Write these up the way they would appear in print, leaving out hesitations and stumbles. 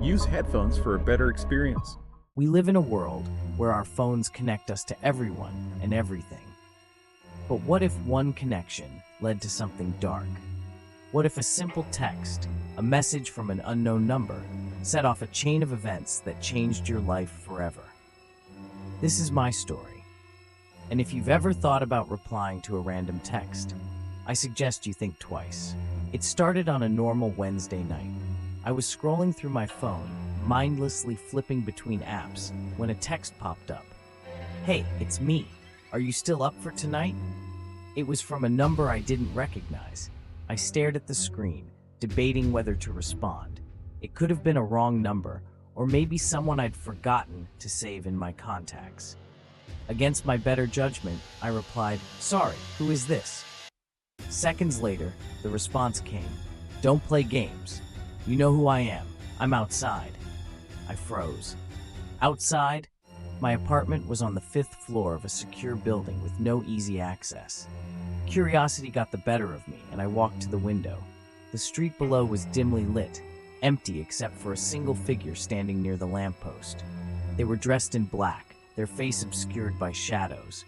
Use headphones for a better experience. We live in a world where our phones connect us to everyone and everything. But what if one connection led to something dark? What if a simple text, a message from an unknown number, set off a chain of events that changed your life forever? This is my story. And if you've ever thought about replying to a random text, I suggest you think twice. It started on a normal Wednesday night. I was scrolling through my phone, mindlessly flipping between apps, when a text popped up. "Hey, it's me. Are you still up for tonight?" It was from a number I didn't recognize. I stared at the screen, debating whether to respond. It could have been a wrong number, or maybe someone I'd forgotten to save in my contacts. Against my better judgment, I replied, "Sorry, who is this?" Seconds later, the response came, "Don't play games. You know who I am. I'm outside." I froze. Outside? My apartment was on the 5th floor of a secure building with no easy access. Curiosity got the better of me, and I walked to the window. The street below was dimly lit, empty except for a single figure standing near the lamppost. They were dressed in black, their face obscured by shadows.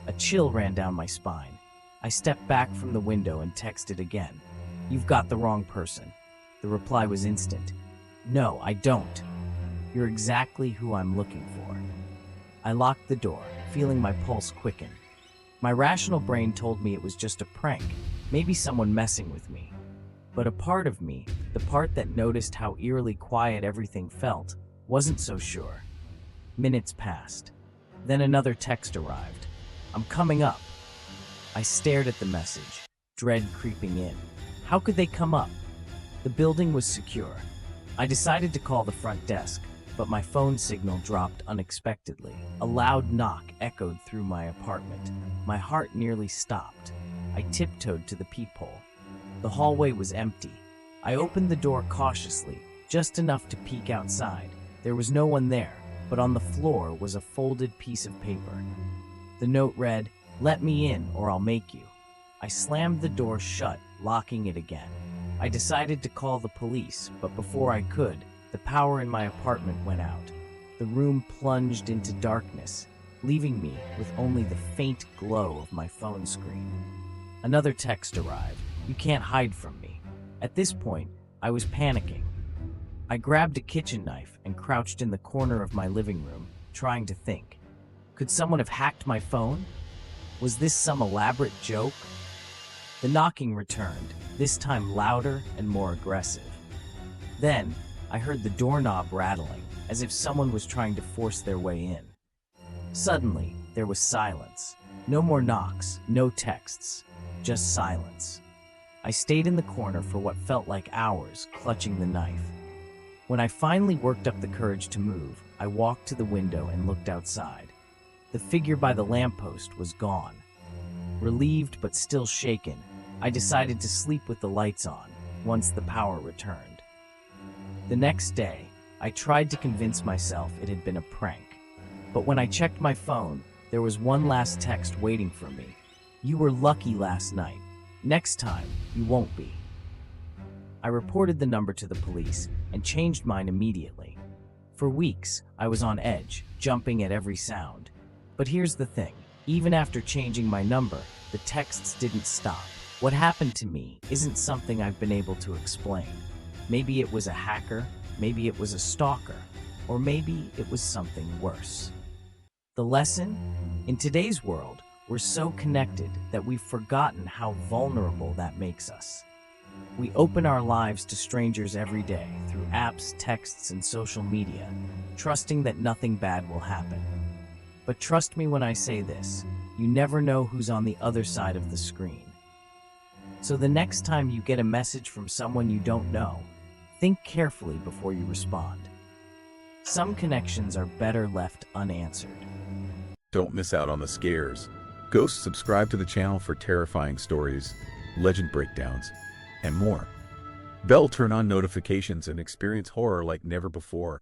A chill ran down my spine. I stepped back from the window and texted again. "You've got the wrong person." The reply was instant. "No, I don't. You're exactly who I'm looking for." I locked the door, feeling my pulse quicken. My rational brain told me it was just a prank, maybe someone messing with me. But a part of me, the part that noticed how eerily quiet everything felt, wasn't so sure. Minutes passed. Then another text arrived. "I'm coming up." I stared at the message, dread creeping in. How could they come up? The building was secure. I decided to call the front desk, but my phone signal dropped unexpectedly. A loud knock echoed through my apartment. My heart nearly stopped. I tiptoed to the peephole. The hallway was empty. I opened the door cautiously, just enough to peek outside. There was no one there, but on the floor was a folded piece of paper. The note read, "Let me in or I'll make you." I slammed the door shut, locking it again. I decided to call the police, but before I could, the power in my apartment went out. The room plunged into darkness, leaving me with only the faint glow of my phone screen. Another text arrived. "You can't hide from me." At this point, I was panicking. I grabbed a kitchen knife and crouched in the corner of my living room, trying to think. Could someone have hacked my phone? Was this some elaborate joke? The knocking returned, this time louder and more aggressive. Then, I heard the doorknob rattling, as if someone was trying to force their way in. Suddenly, there was silence. No more knocks, no texts, just silence. I stayed in the corner for what felt like hours, clutching the knife. When I finally worked up the courage to move, I walked to the window and looked outside. The figure by the lamppost was gone. Relieved but still shaken, I decided to sleep with the lights on once the power returned. The next day, I tried to convince myself it had been a prank. But when I checked my phone, there was one last text waiting for me. "You were lucky last night. Next time, you won't be." I reported the number to the police and changed mine immediately. For weeks, I was on edge, jumping at every sound. But here's the thing. Even after changing my number, the texts didn't stop. What happened to me isn't something I've been able to explain. Maybe it was a hacker, maybe it was a stalker, or maybe it was something worse. The lesson? In today's world, we're so connected that we've forgotten how vulnerable that makes us. We open our lives to strangers every day through apps, texts, and social media, trusting that nothing bad will happen. But trust me when I say this, you never know who's on the other side of the screen. So the next time you get a message from someone you don't know, think carefully before you respond. Some connections are better left unanswered. Don't miss out on the scares. Go subscribe to the channel for terrifying stories, legend breakdowns, and more. Turn on notifications and experience horror like never before.